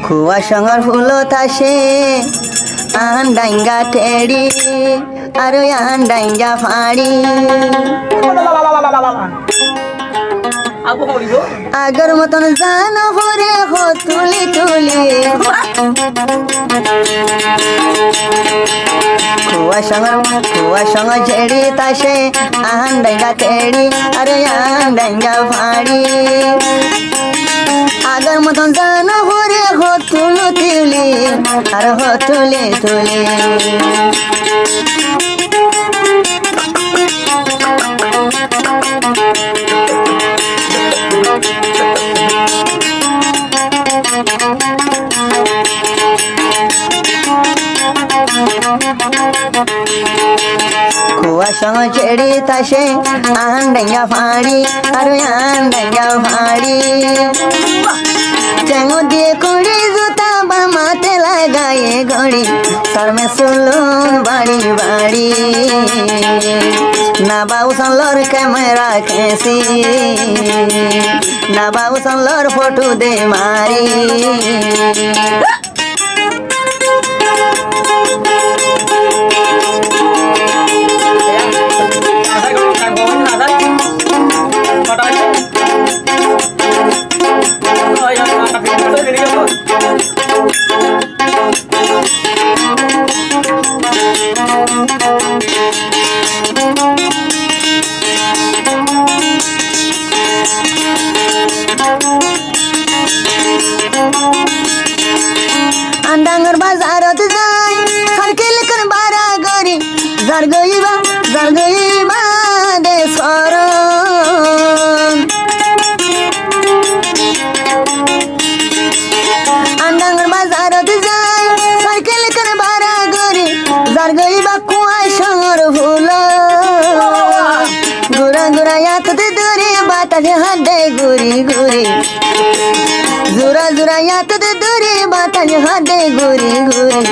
খুয়া সঙ্গর ফুলত আসে আন ডাইঙ্গা টেড়ি আর আন ডাইঙ্গা ফাড়ি আগের মতন জান ভরে তুলি তুলি খুয়া সঙ্গ ঝেড়ি তাসে আন ডাইঙ্গা টেড়ি আর আন ডাইঙ্গা ফাড়ি আগের মতন জান ভরে তুলি তুলি আর তুলি তুলি খুয়া সঙ্গ ছেড়ি তাসে আন ডাইঙ্গা ফাড়ি আর আন ডাইঙ্গা ফাড়ি চ্যাঙো দিয়ে কুড়ি জুতা বা মাতে লাগায়ে ঘড়ি শর্মে সুলুন বাড়ি বাড়ি না বাবু সনলোর ক্যামেরা খেসি না বাবু সনলোর ফটো দে মারি ডাঙ্গর বাজারত যাই সার্কেল কোন বারা গরি যার গইবা দে সরণ ডাঙ্গর বাজারত যাই সার্কেল কোন বারা গরি যার গইবা কুয়াই সঙ্গর ভুল গুড়া গুড়া ইয়াত দূরে বাতাসে হাতে ঘুরি ঘুরি জোরা জোরা ইয়াত দূরে বাতাসে হাতে ঘুরি ঘুরি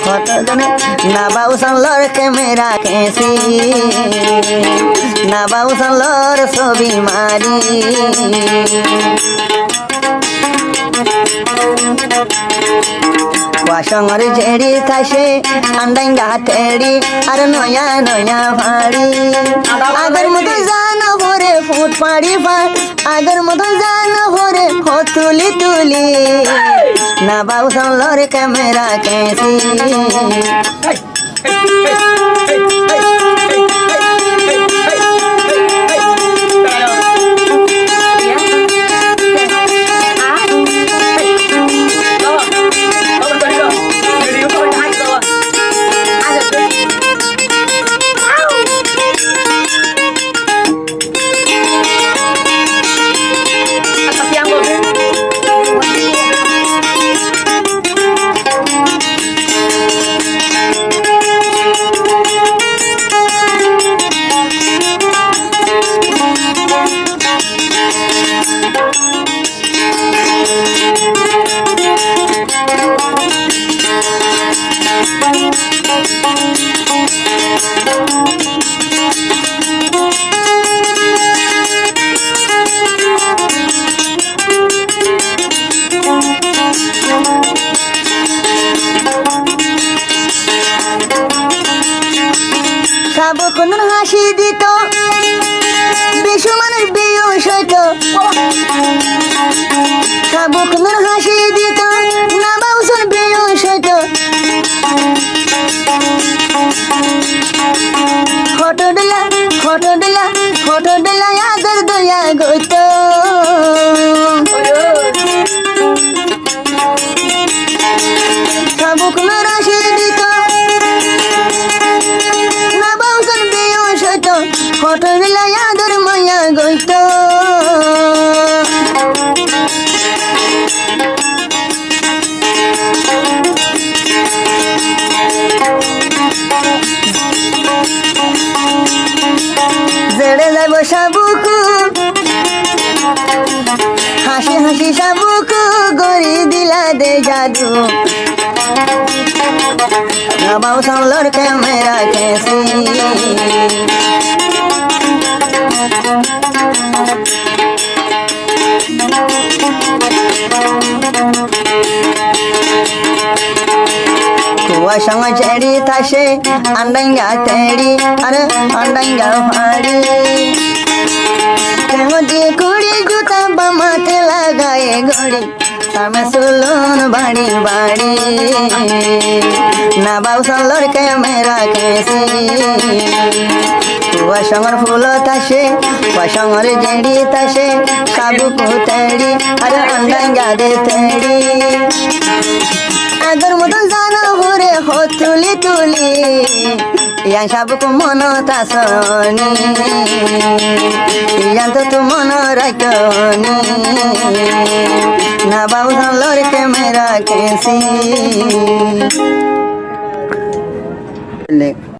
কতজনে না বাবু সনলোর ক্যামেরা খেসি না বাবু সনলোর ছবি মারি সঙ্গর ঝেড়ি তাসে আন্ডাইঙ্গা টেড়ি আর নয়া নয়া ফাড়ি আগের মতো জান ভরে ফুট পাড়ি ফাড় আগের মতো জান ভরে তুলি তুলি না বাবু সনলোর ক্যামেরা খেসি সাবক হাসি দিত বেশু মানুষ বেয়স হইত সাবক হাসি দিত না বাউসন বেয়স হইত ফটো ডেলা আগর দয়া গইত সাবক হাসি দিত ফটো দিলা আদর মায়া গইত জেড়ে যাব সাবুকু হাসি হাসি সাবুকু গড়ি দিলা দে জাদু না বাবু সনলোর ক্যামেরা খেসি কুয়া সঙ্গ ছেড়ি থাসে আন্ডাঙ্গা তেড়ি আরে আন্ডাঙ্গা ফাড়ি দিয়ে কুড়ি জুতা বামাতে লাগায় ঘড়ি সামনে সুলুন বাড়ি বাড়ি না বাউসন লড়কে মেরা কেসি কুয়া সঙ্গর ফুল তাসে কুয়া সঙ্গর জেড়ি তাসে সাবু কুতেড়ি আরে আন্ডাঙ্গা দে তেড়ি আগর মতো জানো হরে হো তুলি তুলি ইয়া সাবুকু মন তাসনি ইয়া তো তু মন রাখনি না বাবু লড়কে মেরা কেসি